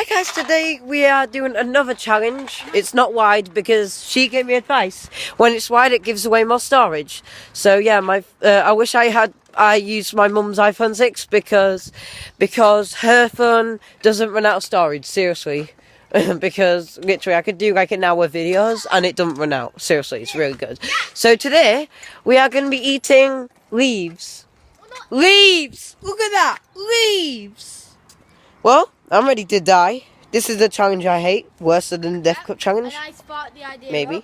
Hi guys, today we are doing another challenge. It's not wide because she gave me advice. When it's wide, it gives away more storage. So yeah, I wish I used my mum's iPhone 6 because her phone doesn't run out of storage. Seriously, because literally I could do like an hour videos and it doesn't run out. Seriously, it's really good. So today we are going to be eating leaves. Leaves. Look at that, leaves. Well, I'm ready to die. This is the challenge I hate, worse than the Death Cup challenge. And I sparked the idea. Maybe. Up.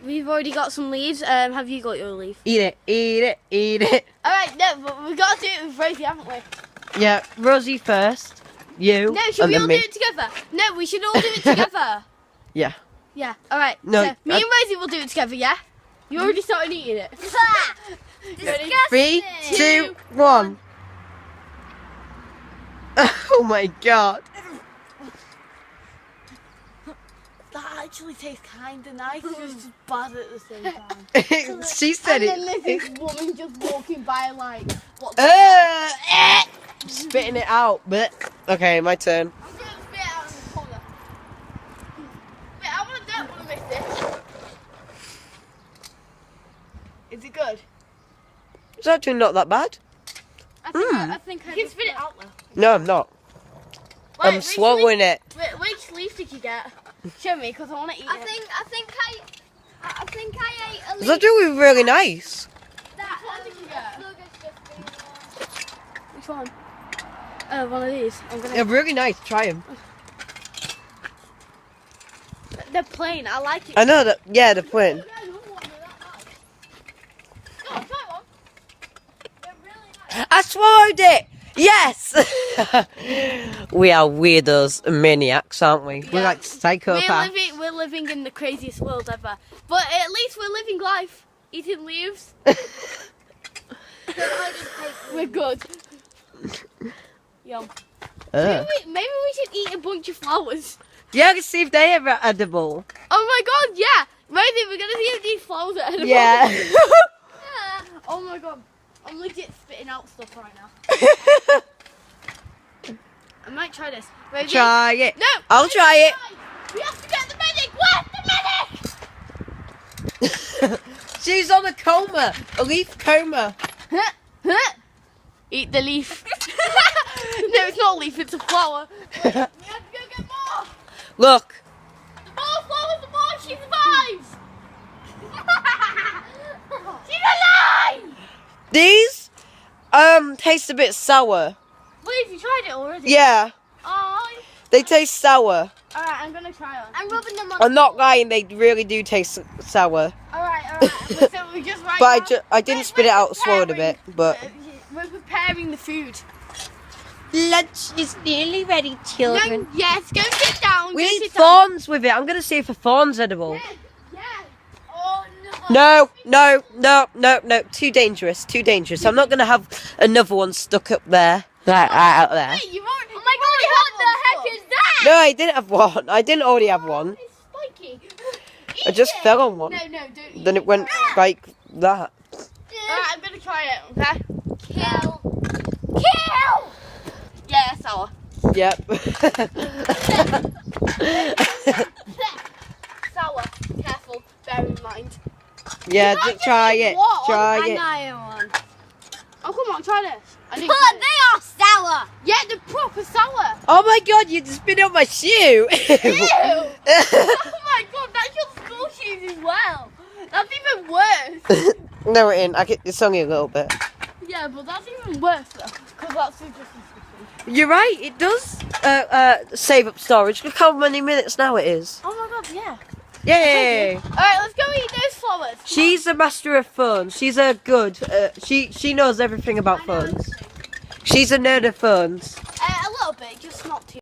We've already got some leaves. Have you got your leaf? Eat it, eat it, eat it. Alright, no, but we've got to do it with Rosie, haven't we? Yeah, Rosie first. You. No, should we all do it together? No, we should all do it together. Yeah. Yeah, alright. No, so me and Rosie will do it together, yeah? You already started eating it. Ready? 3, 2, 1. Oh my god. That actually tastes kind of nice, it's just bad at the same time. She said and it. then there's this woman just walking by like, what Spitting it out. But okay, my turn. I'm going to spit it out in the corner. Wait, I don't want to miss this. Is it good? It's actually not that bad. I think I can spit it out though. No, I'm not. Wait, I'm swallowing it. Wait, which leaf did you get? Show me, because I want to eat it. I think I ate a It's leaf. actually really nice. That, What did you get? slug Which one? Oh, one of these. I'm gonna. They're really nice. Try them. They're plain. I like it. I know that. Yeah, they're plain. Go on, try one. They're really nice. I swallowed it. Yes. We are weirdos and maniacs, aren't we? We're Yeah. like psychopaths. We're living in the craziest world ever. But at least we're living life. Eating leaves. We're good. Yum. Maybe we should eat a bunch of flowers. Yeah, let's see if they are edible. Oh my god, yeah! Rosie, we're gonna see if these flowers are edible. Yeah. Oh my god. I'm legit spitting out stuff right now. I might try this. Rosie? Try it. No! I'll try it. We have to get the medic! Where's the medic? She's on a coma. A leaf coma. Eat the leaf. No, it's not a leaf, it's a flower. We have to go get more! Look. The more flowers, the more she survives! She's alive! These taste a bit sour. Please, you tried it already? Yeah. Oh. They taste sour. Alright, I'm gonna try one. I'm rubbing them on. I'm not lying, they really do taste sour. Alright. So we just right But now. I didn't spit it out, swallowed a bit. But We're preparing the food. lunch is nearly ready, children. No, yes, go sit down. We go need sit down. thorns with it. I'm gonna see if a thorn's edible. Yes, yes. Oh no. No. Too dangerous. Too dangerous. I'm not gonna have another one stuck up there. Right out there. Wait, you've already. Oh my god, what the heck is that? No, I didn't have one. I didn't already have one. It's spiky. I just fell on one. No, don't eat Then it went like that. Alright, I'm gonna try it, okay? Kill. Yeah, sour. Yep. Sour. Careful, bear in mind. Yeah, Did I just try just it. eat one? Try it. Oh, come on, try this. I But didn't try it. they are sour. Yeah, they're proper sour. Oh my god, you just spit on my shoe. Ew. Oh my god, that's your school shoes as well. That's even worse. No, it ain't. It's only a little bit. Yeah, but that's even worse though. Because that's just disgusting. You're right. It does save up storage. Look how many minutes now it is. Oh my god, yeah. Yay! Alright, let's go eat those flowers. She's a master of phones. She's a good. She knows everything about phones. She's a nerd of phones. A little bit, just not too